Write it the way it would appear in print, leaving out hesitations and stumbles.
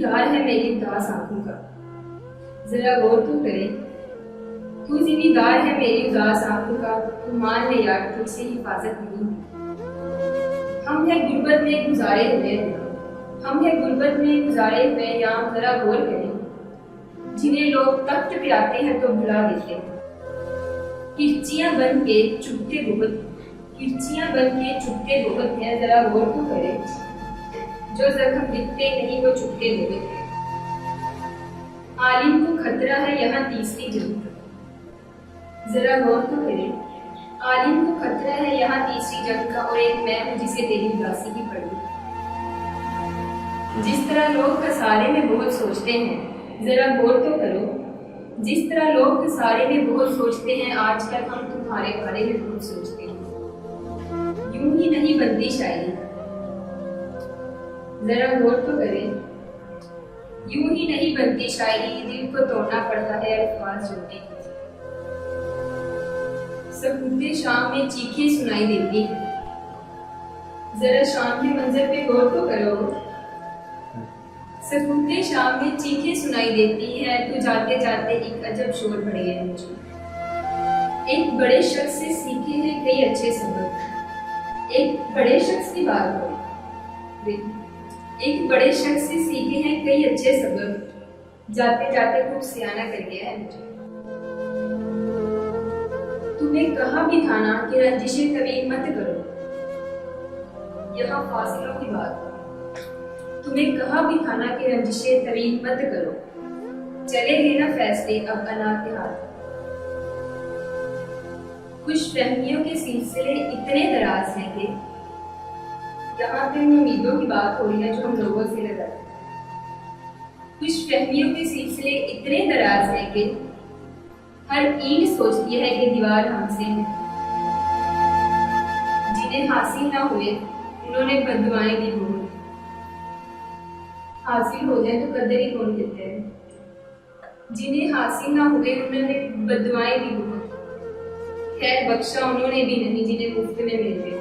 जिम्मेदार है मेरी उदास आंखों का, जरा गौर तो करे। तू जिम्मेदार है मेरी उदास आंखों का, तू मान ले यार तुझसे हिफाजत नहीं। हम है गुर्बत में गुजारे हुए, हम है गुर्बत में गुजारे हुए यहाँ, जरा गौर करें। जिन्हें लोग तख्त पे आते हैं तो भुला देते हैं, किरचियां बन के चुपते बहुत, किरचियां बन के चुपते बहुत हैं, जरा गौर तो करें। जो जख्म दिखते नहीं वो चुपते बहुत हैं। आलिम को खतरा है यहाँ तीसरी जंग का, जरा गौर तो करें। आलिम को खतरा है यहाँ तीसरी जंग का, और एक मैं हूँ जिसे तेरी उदासी की पड़ी। जिस तरह लोग खसारे में बहुत सोचते हैं, जरा गौर तो करो। जिस तरह लोग खसारे में बहुत सोचते हैं, आजकल हम तुम्हारे बारे में बहुत सोचते हैं। यूं ही नहीं बनती शायरी, जरा गौर तो करें। यूं ही नहीं बनती शायरी, दिल को तोड़ना पड़ता है अल्फाज जोड़ने के। सकूते शाम में चीखें सुनाई देती है, जरा शाम के मंजर पे गौर तो करो। सकूते शाम में चीखें सुनाई देती है, तो जाते जाते एक अजब शोर बढ़ गया मुझे। एक बड़े शख्स से सीखे हैं कई अच्छे सबक, एक बड़े शख्स की बात हो, एक बड़े शख्स से सीखे हैं कई अच्छे सबक, जाते जाते खूब सियाना कर गया है मुझे। तुम्हें कहा भी था ना कि रंजिशें तवील मत करो, यहाँ फासिलों की बात। तुम्हें कहा भी था ना कि रंजिशें तवील मत करो, चले गए ना फैसले अब अना के हाथ। खुश फहमियों के सिलसिले इतने दराज हैं कि यहाँ पे उम्मीदों की बात हो रही है जो हम लोगों से लगाते हैं। खुश फहमियों के सिलसिले इतने दराज हैं कि हर ईंट सोचती है कि दीवार हमसे है। जिन्हें हासिल ना हुए उन्होंने बददुआएं दी बहुत, हासिल हो जाए तो कदर ही कौन देते हैं। जिन्हें हासिल ना हुए उन्होंने बददुआएं दी बहुत, खैर बख्शा उन्होंने भी नहीं जिन्हें मुफ्त में मिल गए।